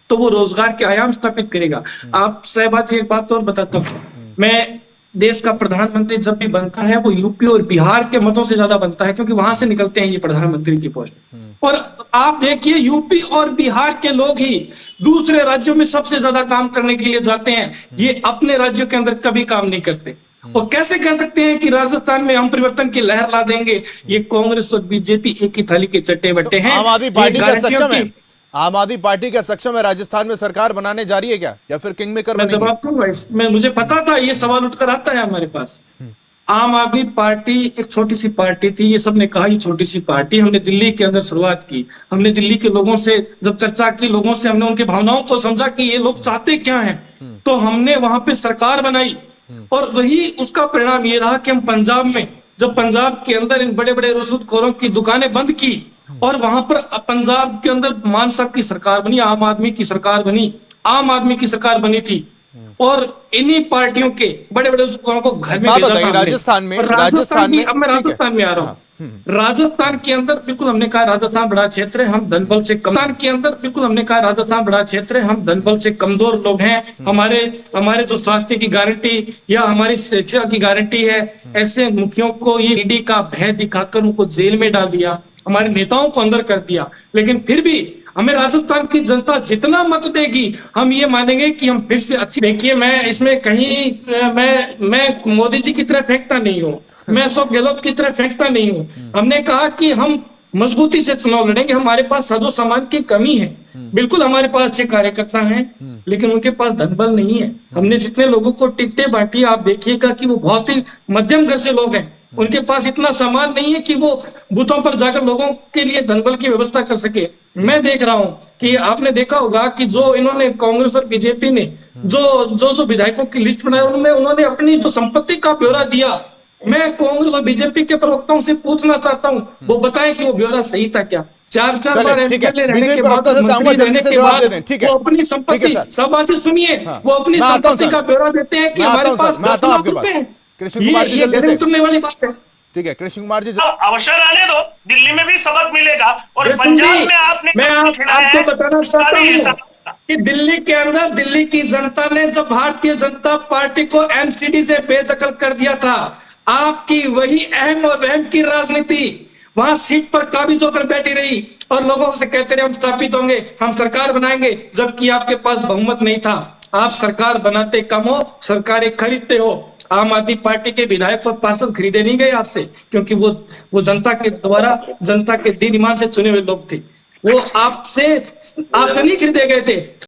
तो वो रोजगार के आयाम स्थापित करेगा। आप सहबाज एक बात और बताता हूँ, मैं देश का प्रधानमंत्री जब भी बनता है वो यूपी और बिहार के मतों से ज्यादा बनता है, क्योंकि वहां से निकलते हैं ये प्रधानमंत्री की पोस्ट। और आप देखिए यूपी और बिहार के लोग ही दूसरे राज्यों में सबसे ज्यादा काम करने के लिए जाते हैं, ये अपने राज्यों के अंदर कभी काम नहीं करते। और कैसे कह सकते हैं कि राजस्थान में हम परिवर्तन की लहर ला देंगे? ये कांग्रेस और बीजेपी एक ही थाली के चट्टे बट्टे हैं। आम आदमी पार्टी क्या सक्षम है? आम आदमी पार्टी क्या सक्षम है राजस्थान में सरकार बनाने जा रही है क्या, या फिर किंग मेकर बनेगी? मैं जवाब दूंगा, मुझे पता था ये सवाल उठकर आता है हमारे पास। आम आदमी पार्टी एक छोटी सी पार्टी थी, ये सबने कहा ये छोटी सी पार्टी। हमने दिल्ली के अंदर शुरुआत की, हमने दिल्ली के लोगों से जब चर्चा की, लोगों से हमने उनकी भावनाओं को समझा कि ये लोग चाहते क्या हैं, तो हमने वहां पे सरकार बनाई। और वही उसका परिणाम ये रहा कि हम पंजाब में, जब पंजाब के अंदर इन बड़े बड़े रिश्वतखोरों की दुकानें बंद की और वहां पर पंजाब के अंदर मान साहब की सरकार बनी, आम आदमी की सरकार बनी, आम आदमी की सरकार बनी थी। और इन्हीं पार्टियों के बड़े बड़े रिश्वतखोरों को घर में भेजा था। राजस्थान में, अब मैं राजस्थान में आ रहा हूँ। राजस्थान के अंदर बिल्कुल हमने कहा राजस्थान बड़ा क्षेत्र है, हम धनबल से कमजोर के अंदर बिल्कुल हमने कहा राजस्थान बड़ा क्षेत्र है, हम धनबल से कमजोर लोग हैं। हमारे जो स्वास्थ्य की गारंटी या हमारी शिक्षा की गारंटी है, ऐसे मुखियों को ये ईडी का भय दिखाकर उनको जेल में डाल दिया, हमारे नेताओं को अंदर कर दिया। लेकिन फिर भी हमें राजस्थान की जनता जितना मत देगी, हम ये मानेंगे कि हम फिर से अच्छी। देखिए, मैं इसमें कहीं मैं मोदी जी की तरह फेंकता नहीं हूँ, मैं अशोक गहलोत की तरह फेंकता नहीं हूँ। हमने कहा कि हम मजबूती से चुनाव लड़ेंगे, हमारे पास साजो सामान की कमी है। बिल्कुल हमारे पास अच्छे कार्यकर्ता हैं, लेकिन उनके पास धनबल नहीं है। हमने जितने लोगों को टिकटें बांटी, आप देखिएगा कि वो बहुत ही मध्यम घर से लोग हैं, उनके पास इतना सामान नहीं है कि वो बूथों पर जाकर लोगों के लिए धनबल की व्यवस्था कर सके। मैं देख रहा हूं कि आपने देखा होगा कि जो इन्होंने कांग्रेस और बीजेपी ने जो विधायकों की लिस्ट बनाई, उनमें उन्होंने अपनी जो संपत्ति का ब्यौरा दिया। मैं कांग्रेस और बीजेपी के प्रवक्ताओं से पूछना चाहता हूँ, वो बताएं कि वो ब्यौरा सही था क्या? चार बार एमएलए रहने के बाद, मंत्री रहने के बाद वो अपनी संपत्ति, सब बातें सुनिए, वो अपनी संपत्ति का ब्यौरा देते हैं कि हमारे पास 10 लाख रुपए हैं। कृष्ण कुमार जी जल्दी से सुनने वाली बात है। ठीक है कृष्ण कुमार जी, अवसर आने दो, दिल्ली में भी सबक मिलेगा। और पंजाब में आपने मैं आपको बताना चाहता हूँ कि दिल्ली के अंदर दिल्ली की जनता ने जब भारतीय जनता पार्टी को एमसीडी से बेदखल कर दिया था, आपकी वही अहम और वहम की राजनीति वहां सीट पर काबिज होकर बैठी रही और लोगों से कहते रहे हम स्थापित होंगे, हम सरकार बनाएंगे, जबकि आपके पास बहुमत नहीं था। आप सरकार बनाते कम हो, सरकारें खरीदते हो। आम आदमी पार्टी के विधायक और पार्षद खरीदे नहीं गए आपसे, क्योंकि वो जनता के द्वारा, जनता के दिन ईमान से चुने हुए लोग थे, वो आपसे नहीं खरीदे गए थे।